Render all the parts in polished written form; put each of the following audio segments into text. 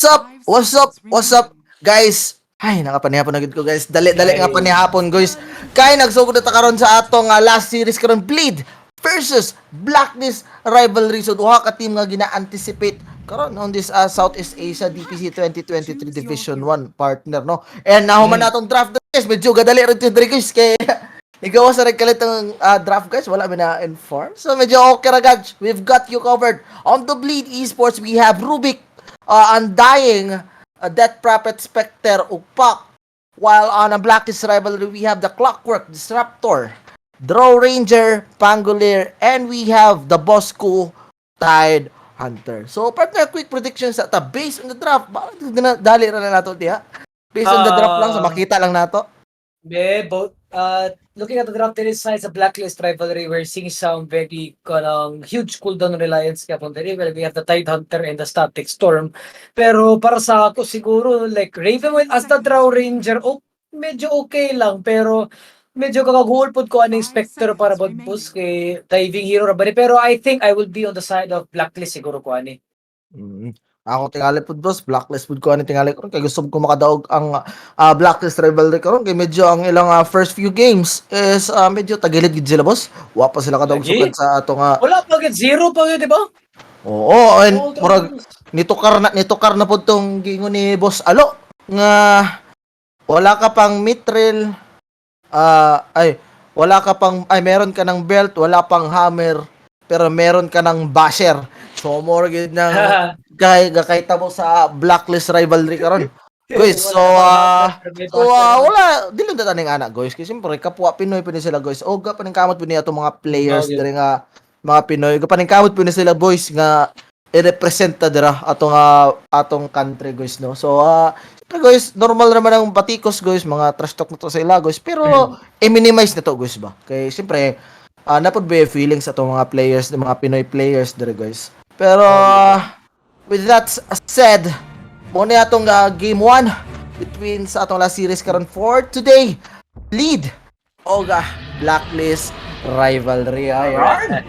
What's up? What's up? Guys, ay nakapanihapon na gid ko guys. Dali-dali nga Ay, panihapon guys. Kay nagsugod na ta karon sa atong last series karon Bleed versus Blacklist rivalry. So duha ka team nga gina-anticipate karon on this Southeast Asia DPC 2023 Division 1 partner no. And nahuman natong draft guys. Medyo gadali rin to guys kay ikaw sa nagkalit ng draft guys, wala mi na inform. So medyo okay ra guys. We've got you covered. On the Bleed Esports, we have Rubik, Undying, Death Prophet, Spectre, Upak. While on a Blacklist rivalry, we have the Clockwork, Disruptor, Draw Ranger, Pangolier, and we have the Bosco, Tide Hunter. So, partner, quick predictions at based on the draft. Bakit dali ra na nato diha? Based on the draft lang, sa makita lang nato. both looking at the draft sides of Blacklist rivalry, we're seeing some very huge cooldown reliance kaya pong well, we have the Tide Hunter and the Static Storm. Pero para sa ako siguro like Ravenwild as the Draw Ranger, medyo okay lang pero medyo kakaguol pod ko aning Spectre para boss kay Diving Hero ra ba ni. Pero I think I will be on the side of Blacklist siguro ko ani. Mm. Ako tingali po boss, blacklist po ko ani tingali ko kay gusto ko makadaog ang blacklist rivalry karon kay medyo ang ilang first few games is medyo tagilid gid sila boss. Wa pa sila kadaog Lagi? sukad sa atong Wala pa gid zero pa yun, di ba? oo, and Oo, murag nitukar na pod tong gingon ni boss Alo nga wala ka pang mithril wala ka pang meron ka ng belt, wala pang hammer, pero meron ka ng basher. So more gid nang kay tamo sa blacklist rivalry karon. Guys, so wala dili na taning anak guys kasi siyempre kapwa Pinoy pa ni sila guys. O ga paning kamot pa ni ato mga players diri nga mga Pinoy. Ga paning kamot pa ni sila boys nga i-represent ta dira atong country guys no. So siyempre guys, normal naman ang batikos guys, mga trash talk na to sa ila guys. Pero i-minimize na to guys ba. Kay siyempre napod ba yung feelings sa atong mga players, mga Pinoy players diri guys. Pero with that said, muna atong game 1 between sa atong last series karon for today. Lead Oga Blacklist rivalry ayan.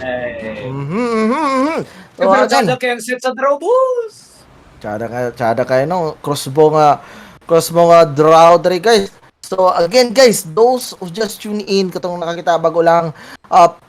So, Pero again, dada kayang set sa draw, boss! Tsada kayo no crossbow nga draw diri guys. So again guys, those who just tune in katong nakakita bago lang,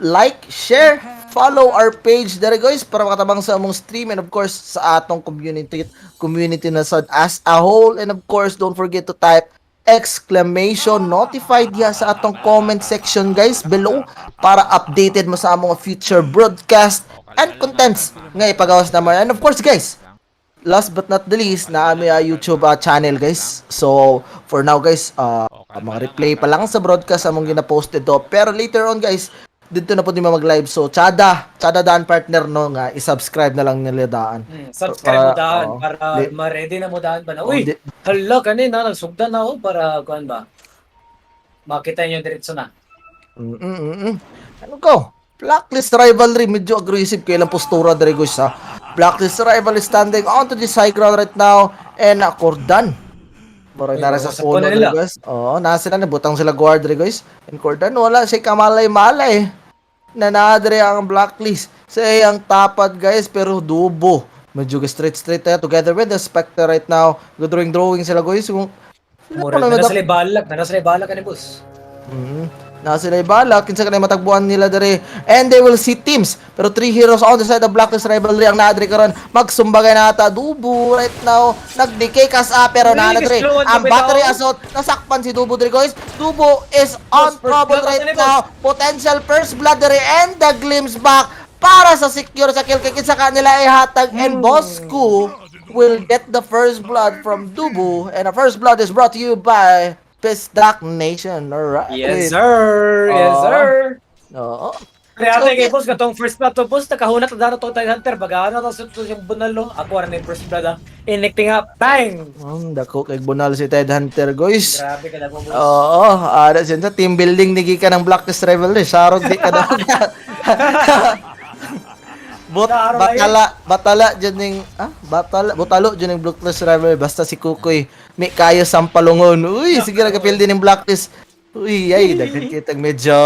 like, share, follow our page dere guys para makatabang sa among stream and of course sa atong community na sad as a whole, and of course don't forget to type exclamation notified diha sa atong comment section guys below para updated mo sa among future broadcast and contents nga ipagawas naman. And of course guys, last but not the least, na aming YouTube channel guys. So, for now guys, mga replay pa lang sa broadcast among gina-posted to. Pero later on guys, dito na po di mag-live. So, Chada daan partner no nga i-subscribe na lang nila daan. Subscribe mo daan para ma-ready na mo daan pa na. Uy, hala kanina nagsugdan na ako para kuan ba? Makita niyo diretso na. Ano ko? Blacklist rivalry, medyo aggressive kailang postura dere guys ha. Blacklist rivalry standing onto this high ground right now and Cordan. Parang nara sa puno dere guys. Oo, nasa sila nabutang sila guard dere guys. And Cordan wala siya kamalay-malay. Nanadre ang blacklist. Say ang tapad guys pero dubo. Medyo straight tayo together with the Spectre right now. Drawing sila guys. Mura na sila balak ka ni boss. Nasa sila ibala, kinsa kanay matagbuan nila dere. And they will see teams. Pero 3 heroes on the side of Blacklist rivalry ang naadre karon. Magsumbagay na ata Dubo right now. Nagdecay kas pero naadre. Ang battery assault nasakpan si Dubo dere guys. Dubo is on trouble right now. Potential first blood dere and the glimpse back para sa secure sa kill kay kinsa kanila ay hatag and Bosco will get the first blood from Dubo, and the first blood is brought to you by Pisdak Nation. Alright. Yes sir. Yes sir. Oo. Kaya ate kay boss katong first blood to boss nakahunat na dano to Tide Hunter bagana to sa yung bunalo ako ra ni first blood inekting up bang. Dako kay bunal si Tide Hunter guys. Grabe ka na po boss. Oo, ada siya sa team building ni gikan ng Blacklist rivalry. Sarog di ka daw. Batala dyan yung butalo dyan yung Blacklist rivalry basta si Kukoy may kayo sampalungon. Uy, sige nagapil din yung Blacklist. Uy, ay dagdag kitang medyo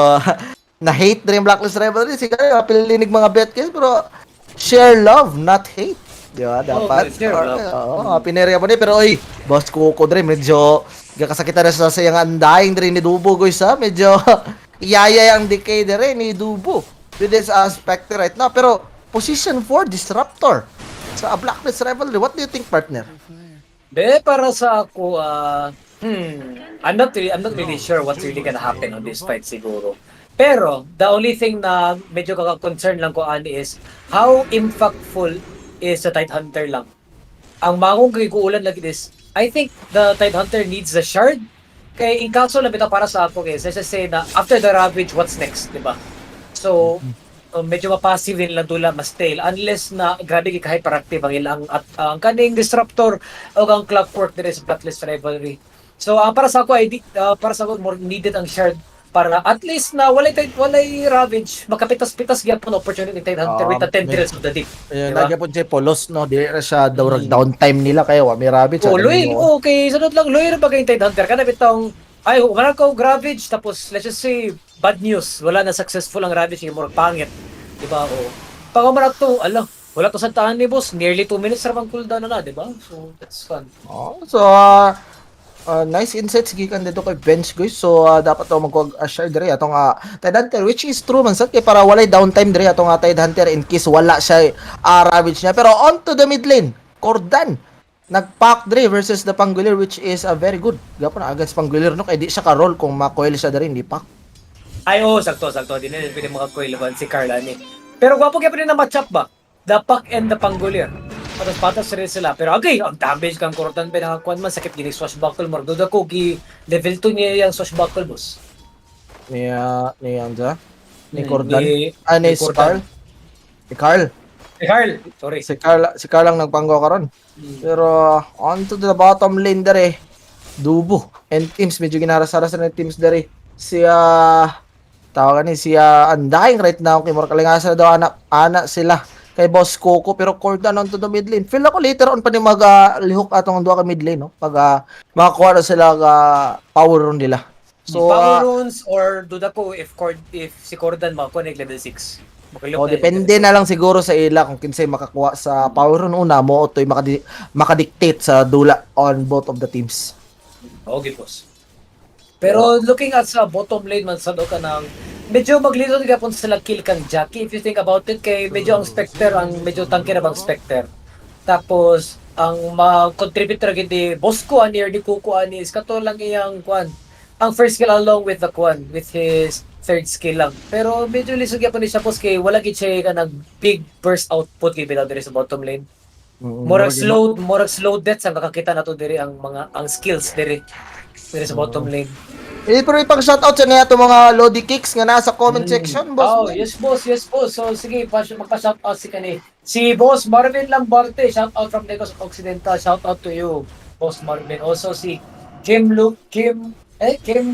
na-hate rin yung Blacklist rivalry. Sige kapil din mga bet guys pero share love, not hate. Di ba? Oh, Dapat. sure, Oo, pinerya mo ni. Pero oy, boss Kuko dre, medyo gakasakitan na sa sayang andaing dre ni Dubo, guys ha. Medyo iyaya ang decay dre ni Dubo. With this aspect right now. Pero, position 4, Disruptor. Sa Blacklist Rivalry, what do you think, partner? Para sa ako, I'm not really sure what's really gonna happen on this fight siguro. Pero, the only thing na medyo kaka-concern lang ko, Ani, is how impactful is the Tidehunter lang. Ang mangong kikuulan lagi is, I think the Tidehunter needs the shard. Kaya in kaso lang bitaw para sa ako, guys, let's just say na after the Ravage, what's next, di ba? So, medyo mapassive din lang dula mas tail unless na grabe kay hyperactive ang ilang at ang kaning disruptor o ang clockwork dire sa Blacklist Rivalry. So para sa ako para sa ako more needed ang shard para at least na walay ravage makapitas-pitas gyapon opportunity Tidehunter with the tendrils of the deep. Ayun, lagi po siya polos, no? Di na siya downtime nila kayo. May rabbit. Oh, Loy, okay, sunod lang Loy ra bagay Tidehunter kana bitong ay wala ko ravage tapos let's just say bad news wala na successful ang ravage yung more pangit. Diba? O. Pag umarap to, wala to sa tahan ni boss. Nearly 2 minutes ramang cooldown na, diba? So, that's fun. So, nice insights gikan dito kay Bench, guys. So, dapat to mag-share dire atong Tidehunter, which is true man sad kay para walay downtime dire atong Tidehunter in case wala siya ravage niya. Pero on to the mid lane, Cordan. Nag-pack dire versus the Panguilir, which is very good. Gapon against Panguilir, no? Kaya di siya ka-roll kung ma-coil siya dire, hindi pack. Ay, sakto. Di na pwede makakoilaban si Carla ni. Pero gwapo kaya pa rin na matchup ba? The Puck and the Pangulier. Patas rin sila. Pero okay, ang damage kang Cordan pa nakakuan man. Sakit gini swashbuckle mo. Duda ko, level 2 niya yung swashbuckle, boss. Ni Cordan? Ni Carl? Si Carl. Sorry. Si Carl lang nagpanggo karon. Pero on to the bottom lane dere, Dubo and teams medyo ginaras-aras na teams dere. Tawagan ni siya Undying right now kay Mor Kalingasa daw anak sila kay Boss Coco pero Cordan on to the mid lane. Feel ako later on pa ni lihok atong duha ka mid lane, no? Pag makakuha na sila power rune nila. So power runes or duda ko if si Cordan makakuha level 6. Depende na lang siguro sa ila kung kinsay makakuha sa power rune una mo otoy makadictate sa dula on both of the teams. Okay, boss. Pero looking at sa bottom lane man sa ka ng medyo maglito ka po sila kill kang Jackie if you think about it kay medyo ang Spectre ang medyo tanky na bang Spectre. Tapos ang ma-contributor gid Bosco ani or di Kuko ani is kato lang iyang kwan. Ang first skill along with the kwan with his third skill lang. Pero medyo lisod gyapon ni siya pos kay wala gid siya ka nag big burst output gid bila diri sa bottom lane. Murag slow deaths ang nakakita nato diri ang skills diri sa bottom lane. Pero ipang shoutout sa niya itong mga Lodi Kicks nga nasa comment section, boss. Yes, boss. So, sige, magpa-shoutout si Boss Marvin Lambarte, shoutout from Negros Occidental, shoutout to you, Boss Marvin. Also, si Kim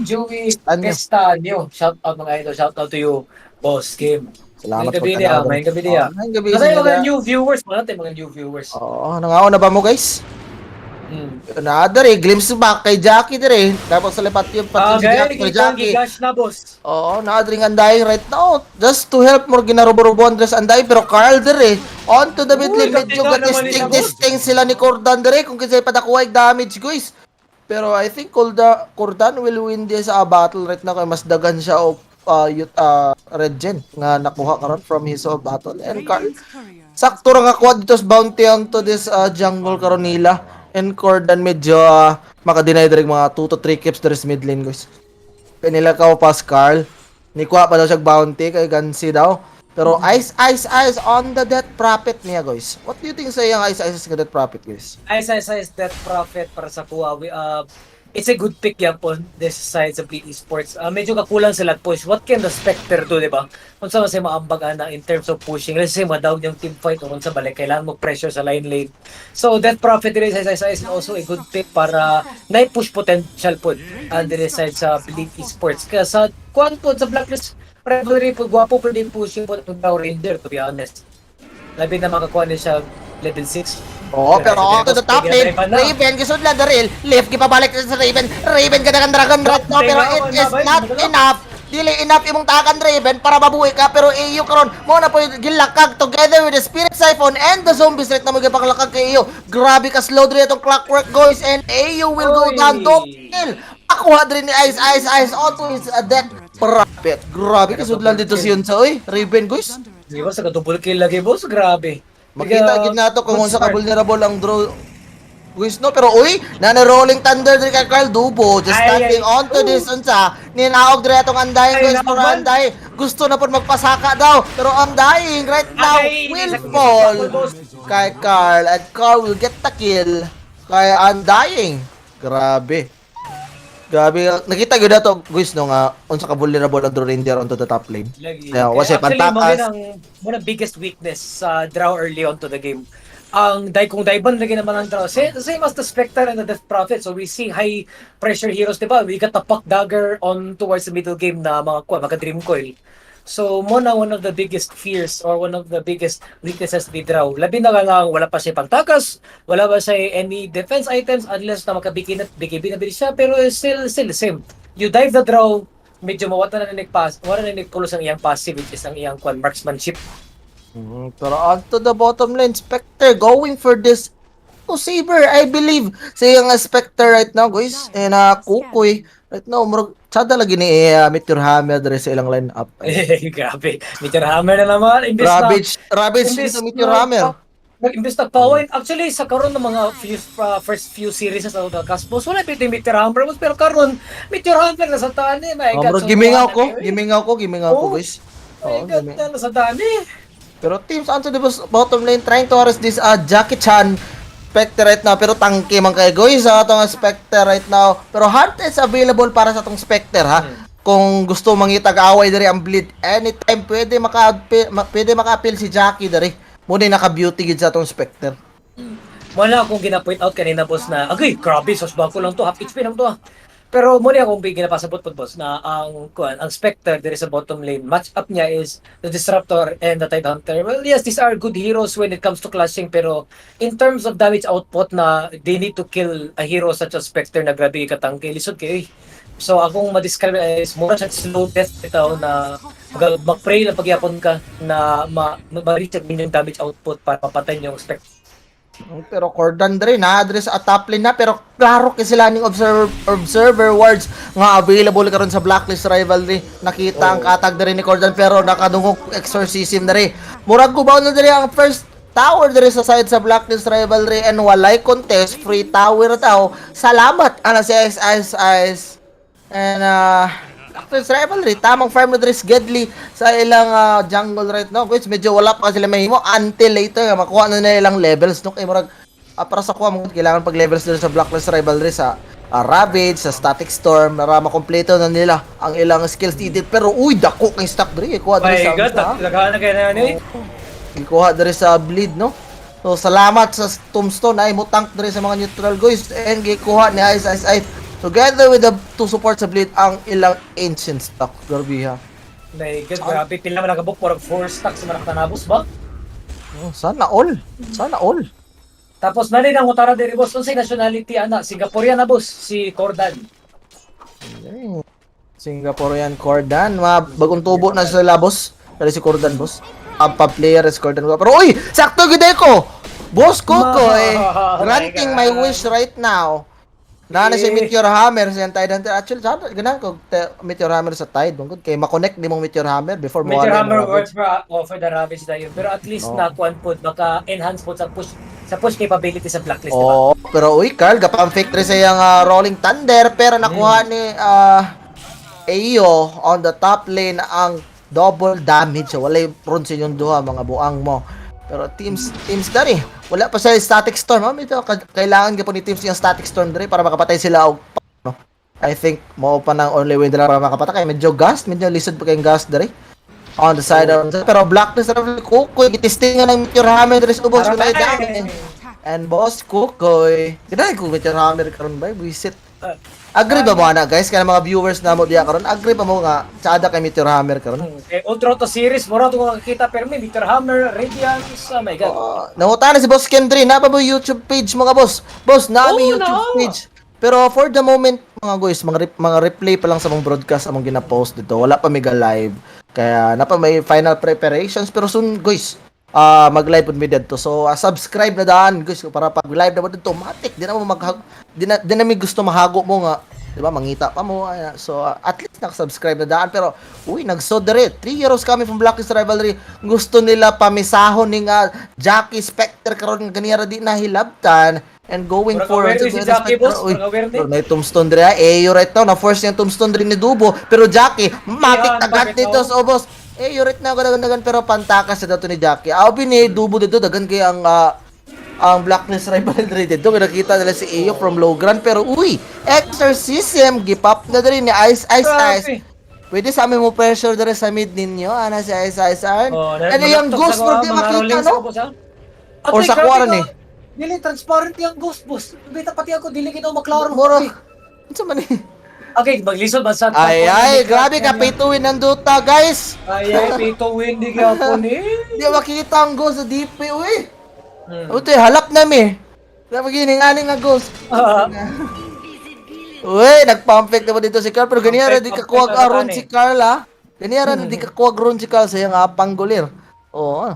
Joey Pestanyo, shoutout mga idol, shoutout to you, Boss Kim. Salamat po talaga. May gabi niya. Kasi mga new viewers, mga new viewers. Oo, nangaon na ba mo, guys? Glimpse back kay Jackie dire. Tapos sa lipat yung pati si Jackie. Gigash na, boss. Oo, naadring Undying right now. Just to help more ginarubo-rubuan dress Undying. Pero Carl dire. On to the mid lane. Medyo gatisting sila ni Cordan dire. Kung kasi padakuha yung damage, guys. Pero I think Cordan will win this battle right now. Kaya mas dagan siya o Red Gen nga nakuha karon from his battle. And Carl, sakto ra nga kuha dito sa bounty on to this jungle karon nila. And Cordan medyo maka-deny direk mga 2 to 3 keeps there is mid lane, guys. Kanila ka pas Carl. Ni kuha pa daw siya bounty kay Gansi daw. Pero ice on the Death Prophet niya, guys. What do you think sa yung ice sa Death Prophet, guys? Ice Death Prophet para sa kuha. It's a good pick yan po this side sa BE Sports. Medyo kakulang sila push. What can the Spectre do, di ba? Kung saan masaya maambag na in terms of pushing. Let's say ma-down yung team fight o kung sa balik, kailangan mo pressure sa line lane. So that Prophet is also a good pick para na-push potential po on the side sa BE Sports. Kaya sa kuhan po sa Blacklist Rivalry po, gwapo po din pushing po ng Power Ranger, to be honest. Labi na makakuha niya siya level 6. Oo, pero to the top lane, Raven, gisod lang Daril, left, gipabalik sa Raven ka na Dragon Rot, no, pero it is not enough. dili enough imong takan Raven para mabuhi ka, pero iyo karon mo na po gilakag together with the Spirit Siphon and the Zombie Straight na mo gipakalakag kay iyo. Grabe ka slow dre itong Clockwork guys, and iyo will go Oy. down double kill. Akuha dre ni Ice onto his death profit. Grabe ka sudlan dito si Yunsa oy. Raven guys. Di ba sa double kill lagi boss, grabe. Makita gid nato kung good unsa ka start. vulnerable ang draw. Guys, no, pero uy, rolling thunder diri kay Carl Dubo, just Ay, standing ay, onto ooh. this unsa, ninaog diri atong Undying Ay, guys, pero naman. Undying gusto na pod magpasaka daw, pero Undying right now Ay, will sakit fall sa boss. kay Carl, and Carl will get the kill kay Undying. Grabe. Grabe, nakita gyud dato guys no nga unsa ka vulnerable ang draw ranger onto the top lane. Lagi. Yeah, kasi Actually, pantakas. mo ang biggest weakness sa draw early on to the game. Ang kung Daiban lagi naman ang draw. Same as the Spectre and the Death Prophet. So we see high pressure heroes, di ba? We got the Puck Dagger on towards the middle game na mga Dream Coil. So mo na one of the biggest fears or one of the biggest weaknesses ni draw. Labi na lang wala pa siya pantakas, wala ba siya any defense items unless na makabikin at BKB na bilis siya, pero still the same. You dive the draw, medyo mawata na pass, wala na kulos ang iyang passive, which is ang iyang marksmanship. Pero onto the bottom lane, Spectre going for this Saber, I believe. Sa yung Spectre right now, guys. And Kukoy, right now, sada lagi ni Meteor Hammer dere sa ilang line up. Grabe. Meteor Hammer na naman. Imbes Ravage imbes dito Meteor Hammer. Imbes na pawain. Actually, sa karon ng mga first few series sa the Cosmos, wala pito yung Meteor Hammer. Pero karon Meteor Hammer na sa taan eh. My God. Gimingaw ko, guys. My God, na sa taan eh. Pero teams onto the bottom lane trying to harass this Jackie Chan Spectre right now, pero tangke man kay guys sa atong Spectre right now. Pero heart is available para sa atong Spectre ha. Kung gusto mangitag away diri ang bleed, anytime pwede maka-appeal si Jackie diri. Muna naka-beauty gid sa atong Spectre. Wala akong gina-point out kanina boss na, agay, grabe, sos bako lang to, half HP lang to ah. Pero muna akong ginapasabot po boss na ang Spectre there is a bottom lane. Match up niya is the Disruptor and the Tidehunter. Well, yes, these are good heroes when it comes to clashing, pero in terms of damage output na they need to kill a hero such as Spectre na grabe katangke, lisod kayo eh. So akong ma-describe is mura siya slow death ito na mag-pray na pagyapon ka na ma-reach ang inyong damage output para mapatay yung Spectre. Pero Cordan dre na-address at top lane na, pero klaro kay sila ning observer wards nga available karon sa Blacklist Rivalry. Nakita ang katag dre ni Cordan, pero nakadungog exorcism dre. Murag gubaw na dre ang first tower dre sa side sa Blacklist Rivalry, and walay contest, free tower daw. Salamat ana si Ice. And Blacklist Rivalry, tamang farm na dre Gedli sa ilang jungle right now. Guys, medyo wala pa sila mahimo until later makuha na nila ilang levels no, kay murag para sa kuha mo kailangan pag levels dito sa Blacklist Rivalry sa Ravage, sa Static Storm para makompleto na nila ang ilang skills needed. Pero uy, dako kay stack dre kuha dre My sa God, lagahan na kayo na yan eh. ikuha dre sa bleed no. So salamat sa Tombstone ay mo tank dre sa mga neutral guys, and gikuha ni Ice together with the two support sa bleed ang ilang ancient stock. Grabe ha. My God, grabe. Pila man nagabok for 4 stacks sa manak tanabos ba? Sana all. Tapos nalin ang utara diri boss. Unsay nationality ana? Singaporean na boss, si Cordan. Singaporean Cordan, bagong tubo na sila boss. Dali si Cordan boss. Pa-player is Cordan. Pero uy, sakto gid ko. Boss Coco granting my wish right now. Na si Meteor Hammer sa Tidehunter. Actually, ganan ko Meteor Hammer sa Tide. Bangkod kay ma-connect ni mong Meteor Hammer before mo. Meteor Hammer works for the Ravage tayo. Pero at least na kuan pod baka enhance pod sa push capability sa Blacklist, diba? Pero uy, Carl, gapang fake sa yung Rolling Thunder, pero nakuha ni Ayo on the top lane ang double damage. So, walay prone sa inyong duha, mga buang mo. Pero teams dari, wala pa sa Static Storm. Ito, kailangan ka po ni teams yung Static Storm dari para makapatay sila. No? I think mo pa ng only way nila para makapatay. Kaya medyo lisod pa kayong gas dari. On the side pero Blacklist Kukoy gitistingan ng Meteor Hammer dari sa ubos ko na and boss Kukoy kaya ko Meteor Hammer karon ba buisit. Agree ba mo ana guys kaya mga viewers na mo diya karon, agree pa mo nga saada kay Meteor Hammer karon? Ultra to series mura to makakita pero may Meteor Hammer Radiance, oh my God. Nanguta na si Boss Kendry na ba mo YouTube page mga boss? Boss na may YouTube page. Pero for the moment mga guys, mga replay pa lang sa mga broadcast among gina-post dito. Wala pa mega live. Kaya napa may final preparations pero soon guys, mag-live pud mi dito. So subscribe na daan guys para pag live na mo dito, matik di na mo di na mi gusto mahago mo nga. 'Di ba? Mangita pa mo. So at least naka-subscribe na daan pero uy, nag-sodere. 3 heroes coming from Blacklist Rivalry. Gusto nila pamisahon ni nga Jackie Specter karon nga ganiya ra di nahilabtan and going Murag forward aware si Jackie, boss. Uy, Murag aware ni. may tombstone dre Eyo right now na force yung tombstone dre ni Dubo pero Jackie matik Yan, tagat bakit dito daw? sa obos. Eyo right now dagan pero pantakas sa dato ni Jackie. Abi ni Dubo dito dagan kay ang Blacklist Rivalry dito nakita nila si Eyo from low ground pero uy, exorcism gipap na dre ni Ice Grabe. Pwede sa amin mo pressure dre sa mid ninyo ana si Ice Arn. Oh, Ano yung ghost mo di makita no? Or sa kuwaran eh. Dili transparent yung ghost, boss. Bita pati ako dili kita maklaro. Moro. Unsa man ni? Okay, maglisod man sa Ay, grabe ka pay to win ng Dota, guys. Ay, pay to win di ka po ni. Di makita ang ghost sa DP, uy. Hmm. Utoy, halap na mi. Grabe giningaling nga ghost. Ah, Uy, nagpamfect naman dito si Carl, pero ganyan di Pamfect, kakuwag pamfect aron na si Carl, ha. Ganyan di kakuwag ron si Carl sa iyang panggulir. Oo.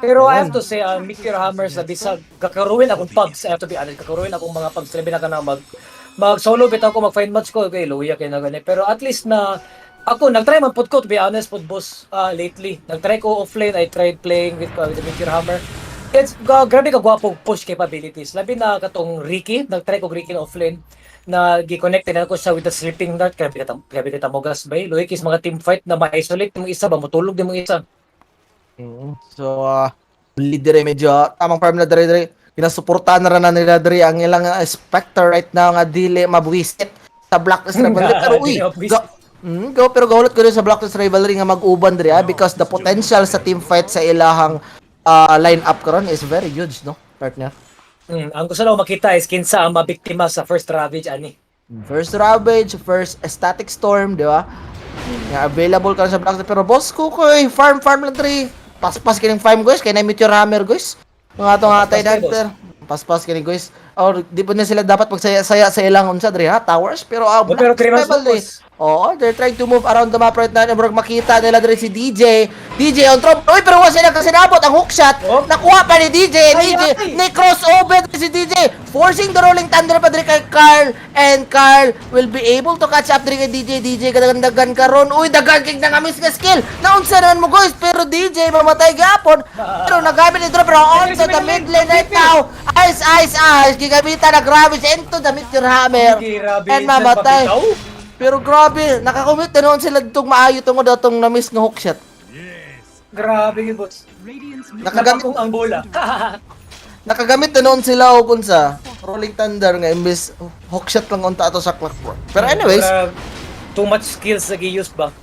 Pero I have to say, Meteor Hammers na bisag kakaruin akong pubs. I have to be honest, kakaruin akong mga pubs. Labi na ka na mag solo bit ako, mag find match ko. Okay, luya kayo na ganyan. Pero at least na ako, nag-try man pod ko, to be honest, pod boss, lately. Nag-try ko offline, I tried playing with the Meteor Hammer. It's, grabe ka gwapong push capabilities. Labi na katong Ricky, nag-try ko Ricky na offline na gi-connect na ko siya with the sleeping dart. Grabe ka mogas ba? Luya kis mga team fight na ma-isolate mo isa ba, matulog din mo isa. So, dire medyo tamang farm na dire. Pinasuportahan na rin na nila dire ang ilang Spectre right now nga dili mabuwisit sa Blacklist Rivalry. Pero uy, Dili mabuwisit. pero gawalot ko rin sa Blacklist Rivalry nga mag-uban dire because the potential sa team fight sa ilahang line-up karon is very huge, no? Partner. Ang gusto lang makita is kinsa ang mabiktima sa first Ravage ani. First Ravage, first Static Storm, di ba? Nga available ka sa Blacklist. Pero boss ko farm lang dire. Paspas kining farm guys, kay na Meteor Hammer guys. Mga atong atay Paspas, hunter. Paspas kining guys. Or di pa na sila dapat magsaya-saya sa ilang unsa dre ha, towers pero Pero 3 months Rivalry. focus. Oo, they're trying to move around the map right now. Murag makita nila dre si DJ. DJ on top. Uy, pero wala sila kasi nabot ang hookshot. Oh. Nakuha pa ni DJ. Ay, DJ, ay. ni crossover si DJ. Forcing the rolling thunder pa dre kay Carl. And Carl will be able to catch up dre kay DJ. DJ kadagan karon. Uy, dagan kig nangamis nga skill. Naunsa naman mo guys, pero DJ mamatay gapon. Pero nagamit ni pero on to the mid lane right now. Ice. Gigamitan na grabe into the Meteor Hammer. Grabe, And mamatay. nagpapitaw. Pero grabe, nakakomit na noon sila ditong maayo tungo datong na-miss nga hookshot. Grabe yung boss. Nakagamit, Nakakong ang bola. nakagamit na noon sila og unsa, Rolling Thunder nga imbes hookshot lang unta ato sa clockwork. Pero anyways, Too much skills na gi-use ba?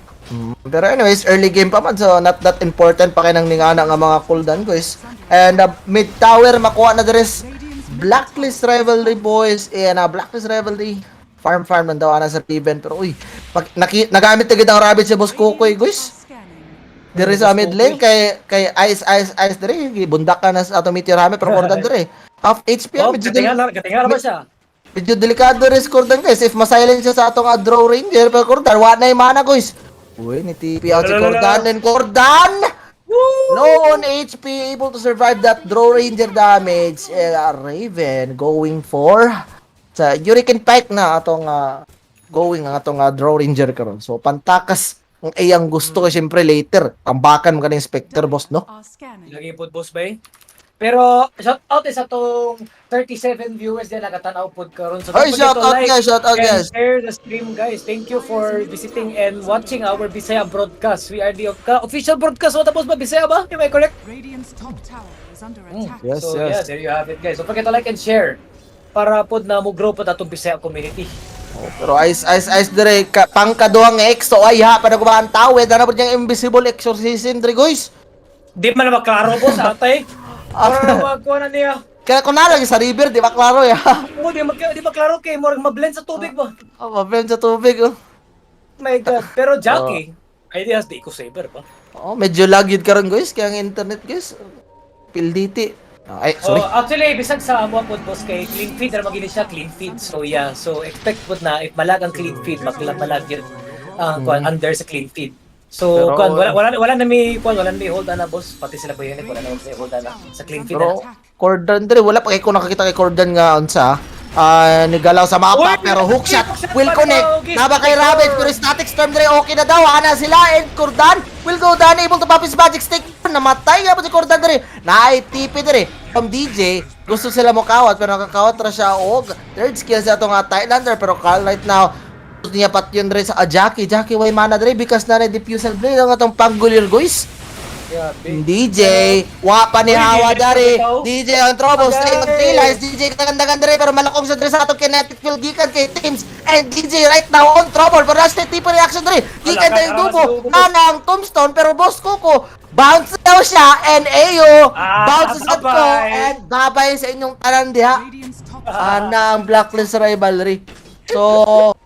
early game pa man so not that important pa kay nang ningana nga mga cooldown guys. And mid tower makuha na deres Blacklist Rivalry boys and Blacklist Rivalry farm lang daw ana sa Riven pero uy nagamit na gid ang rabbit sa boss Kukoy guys. Dire sa mid lane kay Ice dire bundak ka na sa ato Meteor Hammer pero kordan dire. Half HP Oh, medyo katinga naman siya. medyo delikado rin kordan guys if ma-silence siya sa atong draw ranger pero kordan wa na mana guys. Uy ni TP out si Kordan. Low on HP able to survive that draw ranger damage. Raven going for sa Hurricane Pike na atong going ang atong draw ranger karon. So pantakas ang iyang gusto ko syempre later. Tambakan mo kaning Spectre boss no. Lagi po boss ba eh? Pero shout out sa tong 37 viewers din nakatanaw pod karon. So Ay, don't forget to shout out and guys. share the stream guys. Thank you for visiting and watching our Bisaya broadcast. We are the official broadcast of the boss ba Bisaya ba? Am I correct? Radiant's top tower is under Mm. attack. Yes, So yes. yeah, there you have it guys. Don't forget to like and share para pod na mo grow pod atong Bisaya community. Pero ice dire pangkaduhang exo ay ha para ko ba ang tawid na pud yang invisible exorcism dire guys. Di man na maklaro boss atay. Para magkuha na niya. Kaya kung nalagi sa river, di ba klaro ya? Oo, di maklaro kay mo ma-blend sa tubig ba? Oh, mabend sa tubig oh. My God. Pero Jackie, ideas di ko saver pa. Oh, medyo lagid karon guys, kaya ang internet guys. PLDT. Ay, sorry. Oh, actually, bisag sa amo po boss kay clean feed, na magini siya clean feed. So yeah, so expect po na if malag ang clean feed, malag yun under sa clean feed. So Pero- wala na may wala na may hold na boss, pati sila Bionic wala na may hold na sa clean feed. Pero Cordan dre wala pa kay ko nakakita kay Cordan nga unsa. Nigalaw sa mapa Uy, pero hookshot hookshot will pa connect. daw, okay, Naba kay score. Rabbit pero static storm dre okay na daw. Ana sila and Cordan will go down able to pop his magic stick. Namatay nga po si Cordan dre. Naitipi dre from DJ. Gusto sila mo kawat pero nakakawat ra siya og third skill sa atong Thailander pero Carl right now gusto niya pat yun dre sa Jackie why mana dre because na diffusal blade ang atong panggulir guys. DJ, wa pa ni Hawa dari. DJ ang trouble sa mag-realize DJ kaganda-ganda rin pero malakong sa sa atong kinetic field gikan kay teams and DJ right now on trouble pero last tipo reaction rin. Gikan tayo dubo na ang tombstone pero boss ko bounce daw siya and Ayo bounces at ko and babay sa inyong tanan diha. Radiant's top Ana ang Blacklist rivalry. So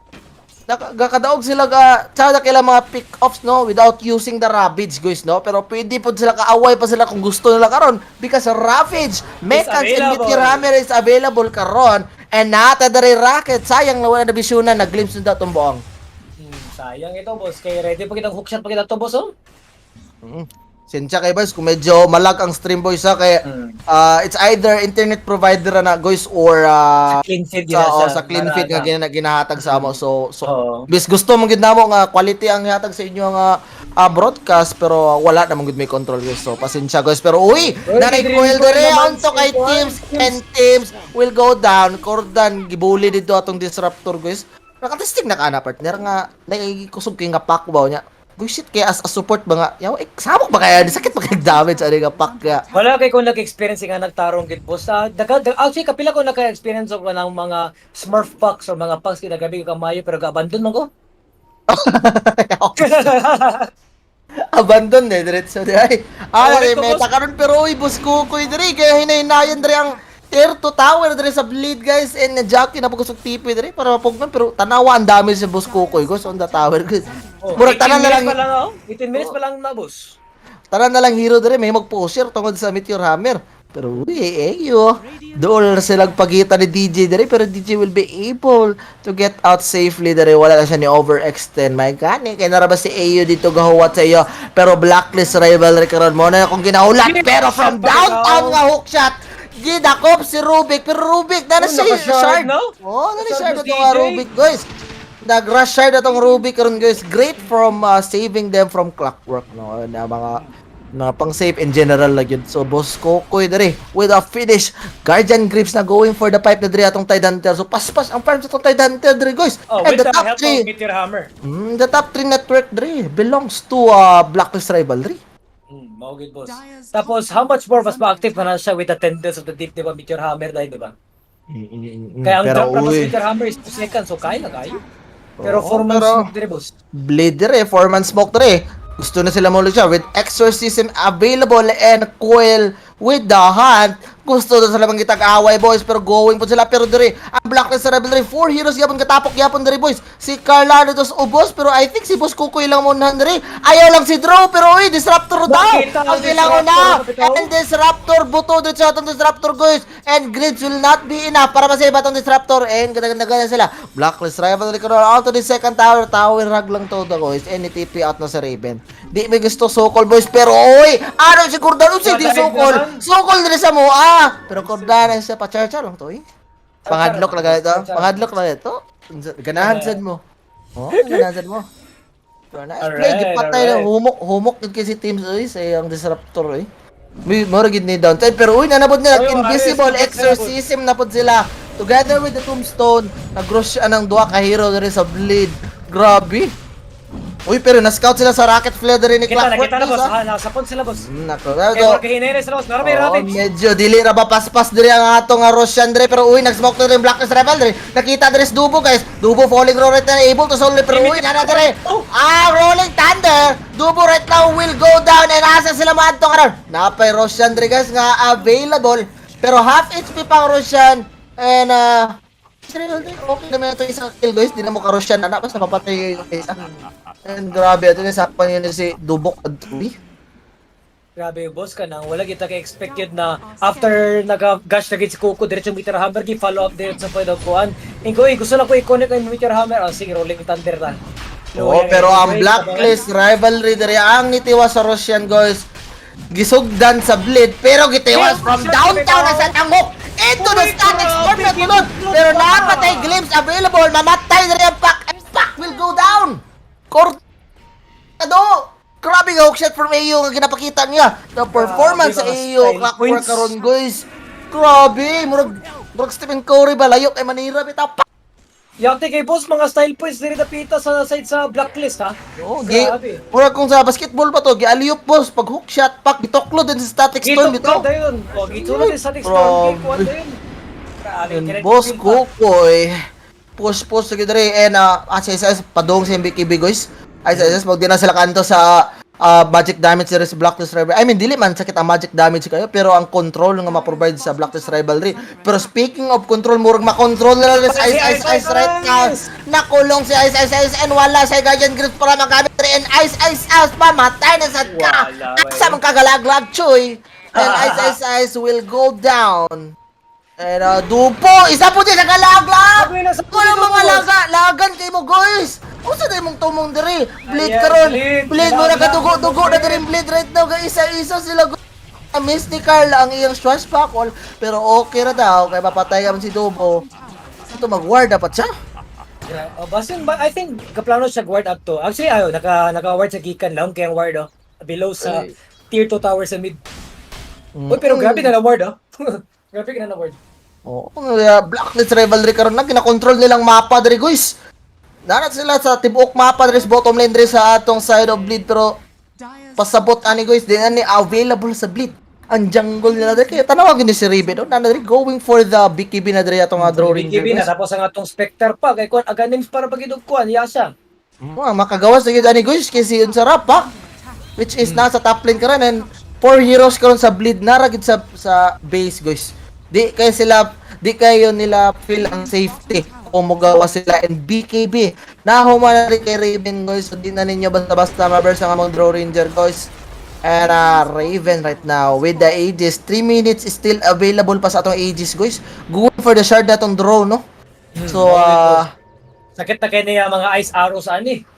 gakadaog sila tsaka kailang mga pick-offs no without using the Ravage guys no pero pwede po sila kaaway pa sila kung gusto nila karon because Ravage Mechans and available. Meteor Hammer is available karon and nata dari Rocket sayang na wala na bisyunan na glimpse na datong buong Sayang ito boss, kay ready pa kitang hookshot pa kita to boss oh. Sensya kay boys kung medyo malag ang stream boys ha kaya it's either internet provider na guys or Clean feed sa clean feed nga ginahatag sa amo so Oo. bis gusto mong gid namo nga quality ang ihatag sa inyo nga broadcast pero wala namang gud may control guys so pasensya guys pero uy nanay coil dere onto kay teams and teams will go down Cordan gibuli dito atong disruptor guys nakatesting na kana partner nga naikusog kay nga pack ba niya guys shit kaya as a support ba nga yaw sabok ba kaya sakit pa kay damage ani nga pack ka Wala kay kung nag-experience nga nagtarong gid boss. Actually kapila ko naka-experience ko ng mga Smurf packs or mga packs kinagabi ko kamayo pero ga-abandon man ko. Abandon diretso di ay. Correct, Meta boss. karon pero uy boss ko diri kaya hinahinayan diri ang tier 2 tower diri sa bleed guys and Jackie na pagusog tipi diri para mapugnan pero tanawa ang dami sa boss ko guys on the tower guys. Murag tanan na lang 18 minutes pa lang na boss. tanan na lang hero diri may mag-pusher tungod sa Meteor Hammer. Pero uy, yo. Doon silang pagitan ni DJ diri pero DJ will be able to get out safely diri wala na siya ni overextend. My God, kay narabas si Ayo dito gahuwat sa iyo. Pero Blacklist rivalry karon mo na kung ginahulat pero from downtown nga hookshot. Gidakop si Rubik pero Rubik na siya naka-shard, shard. no? Oh, na Shard shard si ito nga DJ. Rubik guys. Nag-rush shard atong Rubik karon guys. Great from saving them from clockwork no na mga pang safe in general lang yun. So boss Kokoy dere with a finish. Guardian Grips na going for the pipe na dere atong Tidehunter. So paspas ang farm sa atong Tidehunter dere guys. Oh, And with the the top help 3 of Meteor Hammer. the top 3 network dere belongs to Blacklist rivalry. Mao gid boss. Dyer's Tapos how much more mas ma-active pa na siya with the Tendrils of the Deep, di ba? Meteor Hammer dahil, di ba? Kaya ang Pero drop na uy, Meteor Hammer is 2 seconds, so kaya na kaya. Pero Oo, 4 months pero- smoke dire, boss. Blade dere, 4-man smoke dere. Gusto na sila muli siya with Exorcism available and Coil with the Hunt. Gusto na sila mangitag away boys pero going po sila pero dere ang Blacklist rivalry 4 heroes yapon katapok yapon dere boys. Si Carlano dos ubos pero I think si Boss Kukoy lang muna dere. Ayaw lang si Draw pero uy disruptor daw. Nakita ang Ang kailangan na. Disruptor, kapitaw. And disruptor buto dito sa atong disruptor guys and grids will not be enough para masave atong disruptor and ganda-ganda sila. Blacklist rivalry karon out to the second tower rag lang to guys and TP out na sa Raven. Di may gusto Sokol boys pero oy ano si Cordano si di Naman. Sokol dili sa mo pero Cordano sa pa-charger lang to eh. Panghadlok lang ito. Panghadlok lang ito. Ganahan sad mo. Oh, ganahan sad mo. So, nice play. Alright, Gipatay na alright. humok din kasi teams oy sa yung disruptor eh. May mora gid ni downside pero uy nanabod nila Oy, invisible ayos, exorcism na pod sila together with the tombstone nag-rush siya ng duha ka hero diri sa bleed. Grabe. Uy pero na-scout sila sa rocket flare diri ni Clockwork. Nakita na, boss. ah. Nakasapon sila, boss. Nako. Kaya magkahinay sila, boss. Narami, Oh, Ravage. medyo dili ra ba paspas diri ang atong Russian diri pero uy nag-smoke na rin Blacklist rivalry. Nakita diri sa Dubo guys. Dubo falling roll right na able to solve pero uy nana diri. Rolling Thunder. Dubo right now will go down and asa sila maadto karon. Napay Russian diri guys nga available pero half HP pang Russian and okay naman ito isang kill guys. Di na mo ka-Russian anak basta papatay yung isa. And grabe ito ni sakpan yun si Dubok at uy. Grabe boss ka nang wala kita ka-expected na after nag-gash na gid si Coco diretso Meteor Hammer gi follow up din sa point of kuan. Ingoy gusto lang ko i-connect ang Meteor Hammer. Oh, sige rolling thunder ta. Oo, pero ang Blacklist rivalry diri ang nitiwas sa Russian guys. Gisugdan sa Blade pero gitiwas from downtown na sa tangok into the static storm na tulod. Pero napatay glimpse available, mamatay diri ang pack and pack will go down. Cortado. Grabe nga hook shot from AO nga ginapakita niya. The performance sa mga AO style clockwork points. karon guys. Grabe, murag Stephen Curry ba layo kay manira bitaw. Yakti kay boss mga style points diri dapita sa side sa Blacklist ha. Oo, Grabe. murag kung sa basketball pa to, gialiyop boss pag hook shot pak gitoklo din sa static storm Gito bitaw. ka dayon. O gito na din sa next storm game kuan dayon. Grabe, And kinect boss feel pa. Kukoy, push sige diri and SSS padung sa MBKB guys. SSS pag di na sila kanto sa magic damage series Blacklist Rivalry. I mean dili man sakit ang magic damage kayo pero ang control nga ma-provide sa Blacklist Rivalry. Pero speaking of control, murag ma-control na rin sa Ice right now. Nakulong si Ice and wala sa Guardian Grips para magamit rin and Ice pamatay na sad ka. Wala, Asa man kagalaglag choy. And Ice will go down. And Dupo, isa po din nagalaglag! Sabi na sa Wala Dupo, mga boss. lagan kay mo guys! Usa day mong tumong diri? Blade Ayan, karon. Blade. Blade mo na Laglag, kadugo-dugo na Blade. diri Blade right now guys. Isa-isa sila guys. Miss ni Carla ang iyang swash buckle pero okay ra daw kay mapatay man si Dupo. Ito mag-ward dapat siya. Basin ba I think kaplano siya guard up to. Actually ayo naka-ward sa gikan lang kay ang ward below sa Ay. tier 2 tower sa mid. Uy, pero grabe na ward Grabe ka na ward. Oo, Blacklist Rivalry karon na gina-control nilang mapa diri guys. Nanat sila sa tibok mapa diri sa bottom lane diri sa atong side of Bleed pero Dyer's pasabot ani guys di ani available sa Bleed. Ang jungle nila diri kaya tanawag ni si Riven na diri going for the BKB na diri atong draw ring BKB na tapos ang atong Spectre pa kay kon aganim para pagidog kuan ya siya. Makagawas na gyud ani guys kasi yun sarap pa. Which is nasa top lane karon and 4 heroes karon sa Bleed nara gid sa base guys. Di kayo nila feel ang safety kung magawa sila and BKB. Nahuman na rin kay Raven guys. So di na ninyo basta-basta maverse ang among draw ranger guys. And Raven right now with the Aegis. 3 minutes is still available pa sa atong Aegis guys. Going for the shard na atong draw no. So Sakit na kay niya mga ice arrows ani.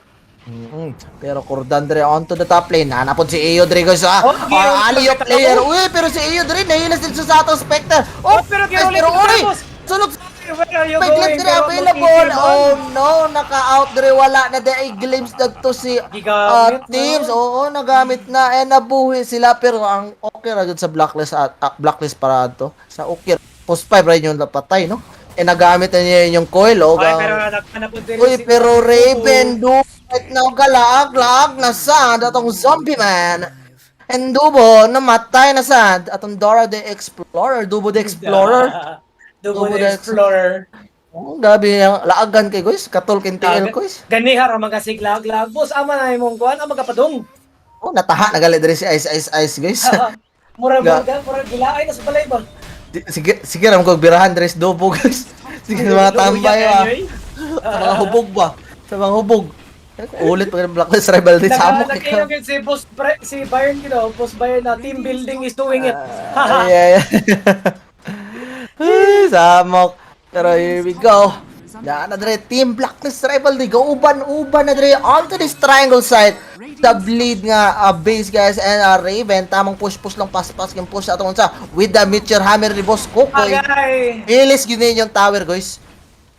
pero Cordandre on to the top lane. Nanapod si Ayo Dre guys. Okay, Aliyo player. Uy, pero si Ayo Dre nahilas din sa atong Spectre. Oh, pero guys, kinulit pero ko uy, tapos. sulog Where are you may glimpse going? na available. Oh no, naka-out Dre. Wala na di ay glimpse dagto si Gigamit na. teams. Oo, nagamit na. Nabuhi sila. Pero ang okay ra gud sa blacklist at blacklist para to. Sa okay. Post 5 ra yung napatay, no? Nagamit na niya yung coil. Oh, Ay, pero naghanapod din uy, pero Raven, do right now galaag na sa atong zombie man. And Dubo, namatay na sa atong Dora the Explorer. Dubo the Explorer. Dubo Dubo the the Explorer. Oh, gabi yung laagan kay guys. Katol kin TL guys. Ganiha ra magasiglag-lag. Boss, ama na imong kuan, ama kapadong. Oh, nataha na gali diri si Ice guys. Mura gilaay na sa balay ba? Sige ram kog birahan diri sa Dubo guys. Sige mga tambay ba. Sa mga hubog ba. Sa mga hubog. Ulit pa rin Blacklist Rivalry sa amok ikaw. Nagkainog si Boss si Bayern Boss Bayern na team building is doing it. Ay. Sa amok. Pero here we go. Yan na dre, Team Blacklist Rivalry. Go uban na dre onto this triangle side. The Bleed nga base guys and Raven. Tamang push lang pas-pas yung push atong sa with the Meteor Hammer ni Boss Kukoy. Agay. Ilis gini yung tower guys.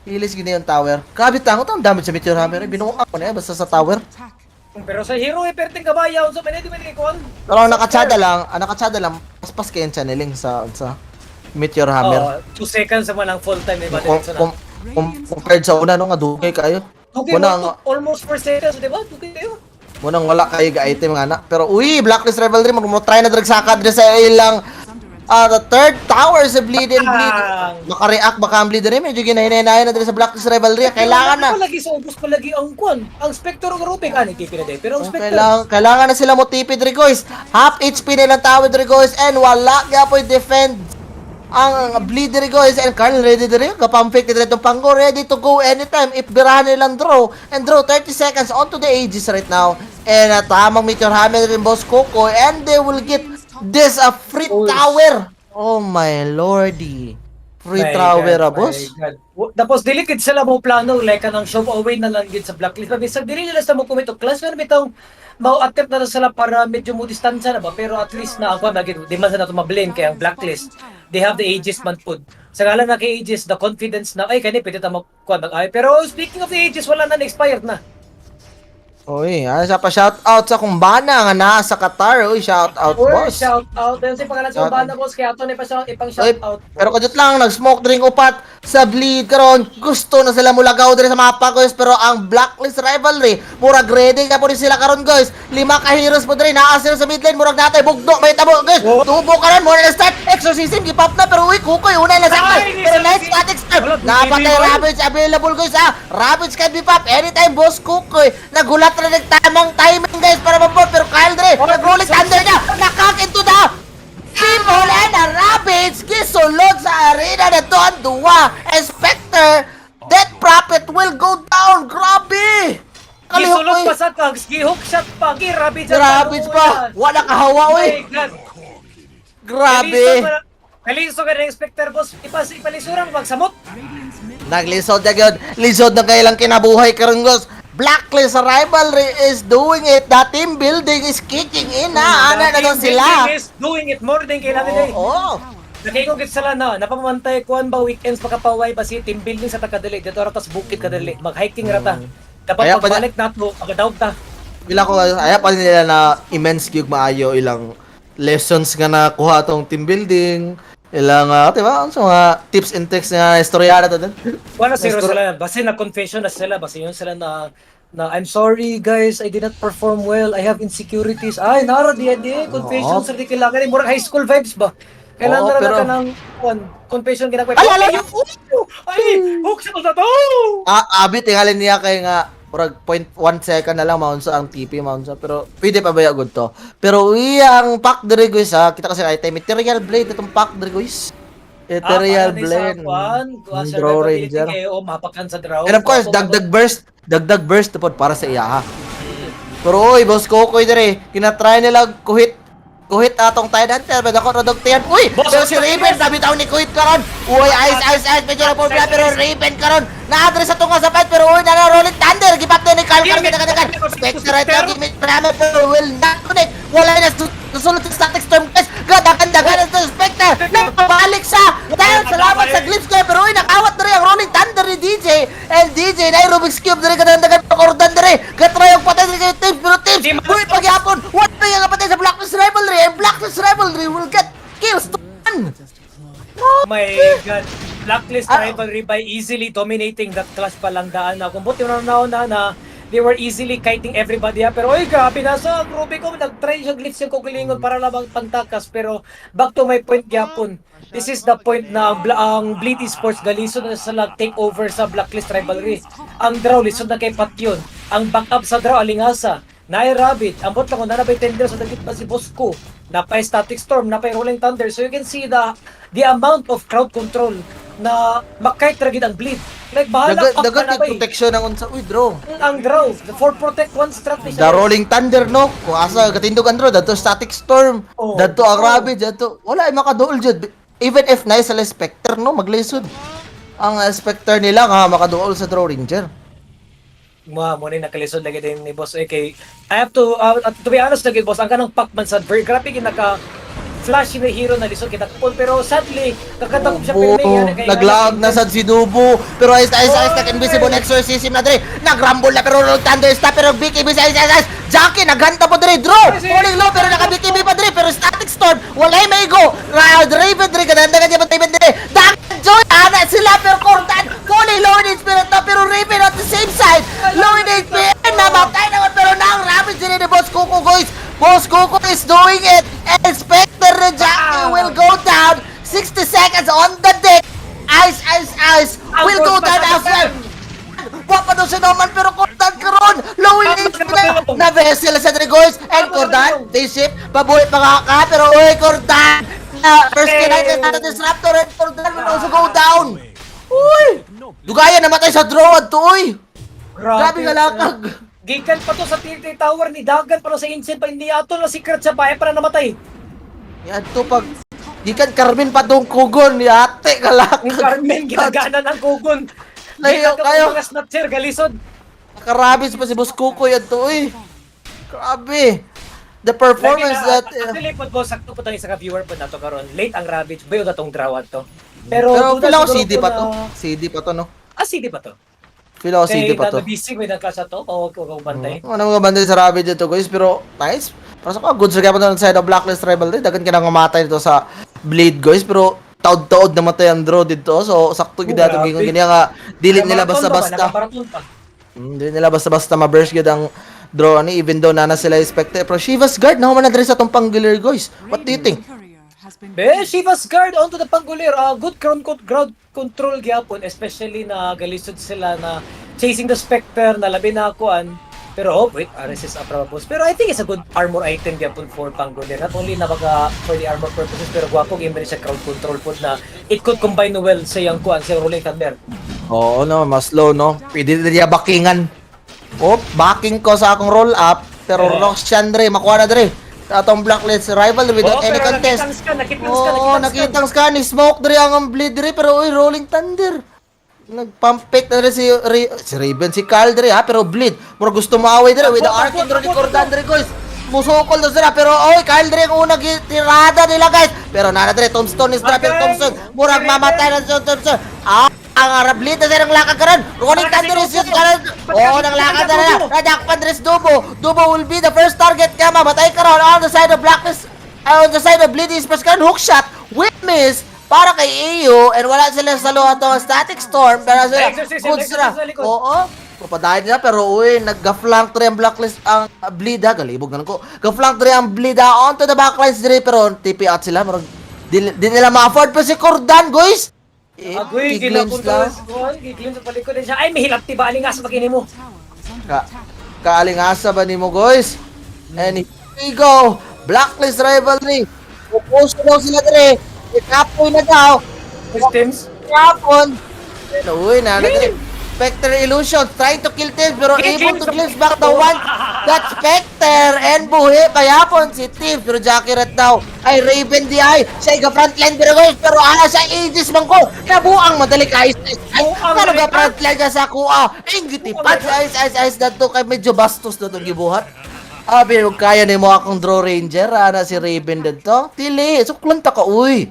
Ilis gini yung tower. Grabe tango ang damage sa Meteor Hammer. Binuo ako na basta sa tower. attack. Pero sa hero perting kabayaw so pwede kuan. Pero ang nakatsada lang, pas-pas kayo yung channeling sa Meteor Hammer. 2 seconds naman ang full time ni Compared sa una no nga dugay kayo. Okay, Muna almost 4 seconds, di ba? Okay kayo. munang wala kay ga-item nga na. Pero uy, Blacklist Rivalry try na drag sakad diri sa ilang the third tower sa Bleed and Bleed. Maka-react baka ang Bleed rin medyo ginahinay na diri sa Blacklist Rivalry. Kailangan na. Palagi sa ubos palagi ang kuan. Ang Spectre ng Rupik ani tipi na day. Pero ang Spectre Kailangan na sila mo tipid rin guys. Half HP na lang tawid rin guys and wala gapoy defend ang Bleed rin guys and Carl ready rin. Kapampik rin itong Panggo ready to go anytime if birahan nilang draw and draw 30 seconds onto the Aegis right now. And tamang Meteor Hammer rin Boss Coco. And they will get this a free Uy. tower. Oh my lordy. Free My tower God, boss. my God. Tapos delikid sila mo plano like kanang show away na lang gid sa blacklist. Bisag dili nila sa mo kumito class pero bitong mau attempt na lang sila para medyo mo distansya na ba pero at least na ako magid di man sa nato mablame kay ang blacklist. They have the ages man pud. Sa ngalan na kay ages the confidence na ay kani pwede ta magkuan ay pero speaking of the ages wala na expired na. Uy, sa pa shout out sa kumbana nga naa sa Qatar. Uy, shout out Or boss. shout out then si pangalan sa Shout banda boss kaya ato ni pa shout ipang shout Uy, out. pero kadot lang nag-smoke drink upat sa bleed karon. Gusto na sila mulagaw diri sa mapa guys, pero ang Blacklist rivalry murag ready ka po rin sila karon guys. 5 ka heroes po diri naa sila sa mid lane murag natay bugdo may tabo guys. Oh. Tubo karon mo na start exorcism gipop na pero uy kukoy una na sakto. Ay, Pero exorcism. nice static start. Wala, Napatay BB1. Ravage available guys ha. Ravage can be pop anytime boss kukoy. Nagulat na nagtamang timing guys para mabot pero Kyle Dre nag-rolling thunder na nakak into the people and a rabbits gisulod sa arena na to ang duwa. Spectre, that prophet will go down. Grabe! Gisulod Kalihok pa sa tags, gi-hook shot pa, gi-rabbit shot Rabbits pa! Wala kahawa Oh oy! my God. Grabe! Kaliso ka na Inspector Boss, ipalisuran magsamot. Naglisod na yun. Lisod na kailang kinabuhay karon guys. Blacklist rivalry is doing it. The team building is kicking in na. Ana na doon sila. is doing it more than kailangan eh. Oo. Nakikugit sila na, napamantay kuan ba weekends makapaway ba si team building sa Takadali, dito ratas bukid kadali, mag-hiking rata. Dapat Kaya pa pagbalik nato, agadaw ta. Bila ko ayaw pa nila na immense gyud maayo ilang lessons nga nakuha tong team building. Ilang diba? So mga tips and tricks nga istorya na to din. Wala zero Mas- sila, basta na-confession na sila, basta yun sila na I'm sorry guys, I did not perform well, I have insecurities. Ay, nara di confession Oo. sa di kailangan, murag high school vibes ba? Kailangan Oo, na pero- ka ng confession ginagawa. Ay, ala, Ay, hook sa to! Abi tingalin niya kay nga murag 0.1 second na lang maun sa ang TP maun sa pero pwede pa ba good to. Pero ang pack dire guys ha, kita kasi item material blade itong pack dire guys. Ethereal blade. Draw Ranger. Kayo, mapakan sa draw. And of course, dagdag burst pod para sa iya ha. Pero oy, boss Kokoy dire, kinatry nila kuhit atong Tide Hunter, pero ako radoktiyan. Uy, Boss, pero si boss, Raven, sabi taon ni kuhit karon. Uy, ice, medyo na problema, pero Raven karon. Na-address sa tunga sa fight, pero uy, rolling thunder. Gipap na ni Carl karon, kita. Spectre right now, gimit marami, pero will not connect. Wala na susunod sa static storm guys. Gadagan sa Spectre. Napabalik sa. Dahil salamat sa glimpse ko, pero uy, nakawat na rin ang rolling thunder ni DJ. And DJ, na Rubik's Cube na rin kadagdagan pa kordan na rin. Katry yung patay sa teams, pero teams, uy, pagyapon. What na yung patay sa Blacklist rivalry? And Blacklist rivalry will get kills to one. Oh my God. Blacklist Ah. rivalry by easily dominating that clash pa lang daan na. Kung buti na they were easily kiting everybody ha. Pero oy, grabe na sa Ruby ko. Nag-try siya glitch yung kukulingon para lamang pantakas. Pero back to my point gyapon. This is the point na ang Bleed Esports galisod na sila take over sa Blacklist rivalry. Ang draw, lisod na kay Patyon. Ang backup sa draw, Alingasa. Nai Rabbit, ambot lang kung nanabay tender sa dagit pa si Bosco. Napay Static Storm, napay Rolling Thunder. So you can see the amount of crowd control na makait ragid ang Bleed. Like bahala pa Dagat napay. protection ang unsa. Uy, draw. Ang draw, the for protect one strategy. The rolling thunder no. Kung asa katindog andro dato static storm. Oh. Dato ang rabbit dato. Wala ay makaduol jud. Even if nice sa Spectre no, maglisod. Ang Spectre nila nga makaduol sa Draw Ranger. Mo ni nakalisod lagi din ni Boss AK. I have to be honest lagi boss, ang kanang Pacman sa very grabe naka flash na hero na lisod kita pero sadly kakatakop siya Oo, pirmi naglag na sa Sidubo. Pero ice invisible exorcism na dre. Nagrumble na pero rolling thunder stop pero BKB sa ice. Jackie naghanta po dre draw. Falling low pero naka BKB pa dre pero static storm walay may go. Raven dre kadanda ka pa tayo dre. Joy ana sila pero Cordan falling low in spirit na pero Raven at the same side. Low in HP na mapatay naman pero nang Raven sila ni Boss Coco guys. Boss Coco is doing it. And Spectre and Jackie will go down. 60 seconds on the deck. Ice will go down as well. Wapa daw si Norman pero Cordan karon. Low in HP na vessel sa Drigoys. And Cordan, they ship. Pabulit mga ka pero uy Cordan. First kinain sa Disruptor and Cordan will also go down. Uy! Dugayan namatay sa draw at uy. Grabe nga lakag. Gikan pa to sa TNT Tower ni Dagan para sa Insane pa hindi ato na secret sa bahay para namatay. Yan to pag gikan Carmen pa tong kugon yate ka lang. Ang Carmen ginagana ng kugon. Layo Gikan kayo. ka mga snatcher galisod. Karabis pa si Boss Kuko yan to eh. Grabe. The performance that Actually po sakto po tayo sa viewer po nato karon. Late ang Ravage bayo datong drawat to. Pero pero duda pila ko siguro CD po pa na- to. CD pa to no. CD pa to. Pila ko CD pa to. Busy may nagkasa to. O bantay. Ano mga bandit sa Ravage dito guys pero nice. Para sa good sa kapon sa side of Blacklist Rivalry. Dagan ka nang mamatay dito sa Blade guys pero taod-taod namatay ang draw dito. So sakto gid dato grabe. gingon kanya nga dili nila basta-basta. Nakabaraton pa. Hindi nila basta-basta ma-burst gid ang draw ni even though nana sila expected. Pero Shiva's Guard na man na diri sa tong panggilir guys. What do you think? Courier has been Shiva's Guard onto the Panggulir. Good ground control gyapon, especially na galisod sila na chasing the Spectre na labi na akuan. Pero wait, RSS Abramos. Pero I think it's a good armor item gyapon for Panggulir. Not only na baga for the armor purposes, pero gwapo game rin sa crowd control po na it could combine well sa yung kuan, sa Rolling Thunder. Oo no, mas low no. Pwede niya backingan. Oh, backing ko sa akong roll up pero Roxian dre makuha na dre. Sa atong Blacklist Rivalry without any contest. Oo, nakitang ka ni Smoke dre ang bleed dre pero oy Rolling Thunder. Nagpump fake na dre si Raven si Carl dre ha pero bleed. Mura gusto maaway dre with the Arcane Draw ni Cordan dre guys. Musukol na sila pero oy Carl dre ang unang tirada nila guys. Pero nana dre Tombstone is Draper Thompson. Murag mamatay na si Thompson. Ang Arablit na silang lakad ka rin. Rolling Thunder is yun ka rin. Oo, nang lakad na na. Nadakpan rin Dubo. Dubo will be the first target ka. Mamatay ka rin on the side of Blacklist. On the side of Bleed is press ka rin. Hook shot. With miss. Para kay EU. And wala sila sa luha to. Static Storm. Pero sila. Good sila. Oo. Papadahin nila. Pero uy, nag-flank rin ang Blacklist ang Bleed ha. Galibog na ko. Ga-flank rin ang Bleed ha. On to the backlines diri. Pero TP out sila. Di nila ma-afford pa si Cordan guys. Agoy, Kiglins lang. Giglins sa palikod din siya. Ay, may hilap tiba aling asa magini mo. tower is under attack. Kaalingasa ba ni mo guys? And here we go. Blacklist Rivalry. Pupuso daw sila dre. Ikapoy na daw. Systems. Kapon. Uy, dre. Spectre Illusion trying to kill Tibbs pero able to glimpse back the one that Spectre and buhi kayapon si Tibbs pero Jackie Rat daw ay Raven DI siya iga frontline pero guys pero sa Aegis man ko nabuang madali ka ice ano ga frontline ka sa kuha ingitipat sa ice dato kay medyo bastos na itong gibuhat abi huwag kaya ni mo akong draw ranger ana si Raven dito tili suklan ta ka uy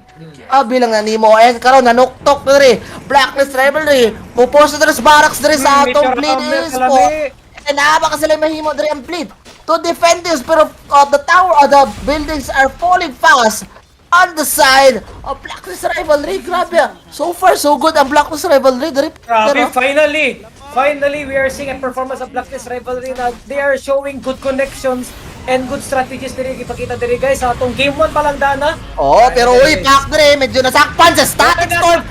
abi lang na ni mo ayan karon nanuktok na rin Blacklist Rivalry puposto na rin sa barracks na rin sa atong Bleed Esport and naaba ka sila mahimo na rin ang Bleed to defend this pero the tower the buildings are falling fast on the side of Blacklist Rivalry grabe so far so good ang Blacklist Rivalry dari Grabe, finally, we are seeing a performance of Blacklist Rivalry na they are showing good connections and good strategies diri ipakita diri guys sa atong game 1 pa lang dana. oh pero uy pack dre medyo nasakpan sa static storm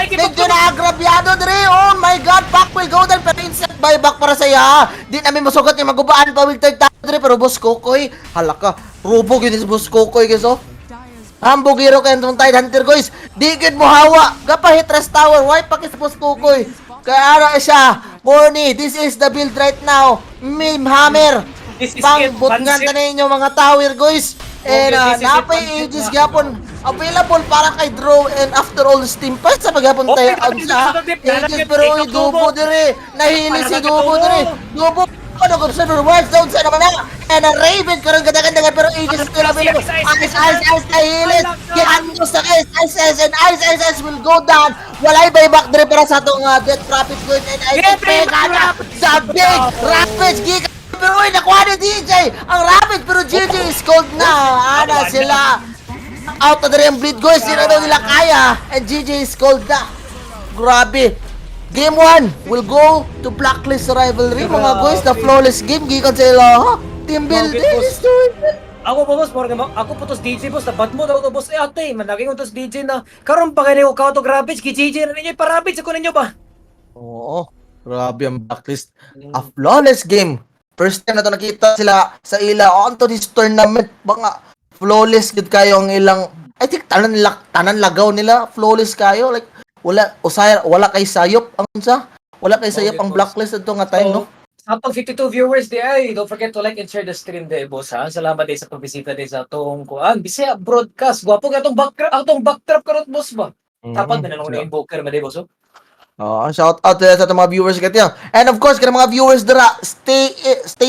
medyo naagrabyado dre oh my god pack will go down pero instant buyback para sa iya di namin masugat yung magubaan pa with third tower dre pero Boss Kokoy halaka rubog yun si Boss Kokoy guys oh Dyer's hambog hero kayo itong Tide Hunter guys digid mo hawa kapahit rest tower why pakis Boss Kokoy kaya ara siya Morny this is the build right now Mim Hammer This is pang it, butngan Pansit. ta ninyo mga tower guys and this is it, napay Pansit Aegis na. gyapon available para kay draw and after all steam pa sa paghapon tayo Okay, out sa Pansit, Aegis Pansit, pero Pansit, uy dubo Pansit, dire nahili si Pansit, dubo Pansit, dire dubo ano kung observer words down sa naman na and a Raven karon ganda-ganda pero Aegis still available ice nahilis gihandos sa ice and ice will go down walay buyback dire para sa atong death profit good and I Get think the big Rapids giga pero uy, nakuha ni DJ! Ang Rapids pero GG is cold na! Ana sila! Out na rin ang bleed guys! Hindi na daw nila kaya! And GG is cold na! Grabe! Game 1 will go to Blacklist Rivalry mga guys! The flawless game! Gikan sila ha! Team building is doing it! Ako po boss, ako po tos DJ boss, dapat mo daw to boss. Ate, managing ko tos DJ na karon pa kani ko ka to Ravage, ki DJ na ninyo para Ravage ako ninyo ba? Oo! Grabe ang Blacklist! A flawless game! First time na to nakita sila sa ila onto this tournament mga flawless gid kayo ang ilang I think tanan lagaw nila flawless kayo like wala kay sayop ang unsa wala kay sayop ang Blacklist adto nga time no Sapang 52 viewers di ay. Don't forget to like and share the stream de boss ha. Salamat din sa pagbisita din sa atong kuan. Bisaya broadcast. Gwapo ka atong backdrop karot boss ba. Tapat na nang invoker ma di boss. Oh. Shout out sa atong mga viewers katiyo. And of course, kanang mga viewers dira, stay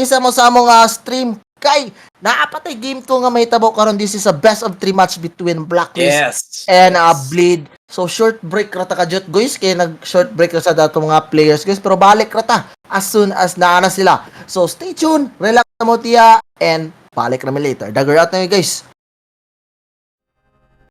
sa mo sa among stream. Kay naapatay game to nga mahitabo karon, this is a best of 3 match between Blacklist and Bleed. So short break rata ka jud guys, kay nag short break ra sa dato mga players guys, pero balik rata as soon as naana sila. So stay tuned, relax na mo tiya, and balik na mi later. Dagger out na mi guys.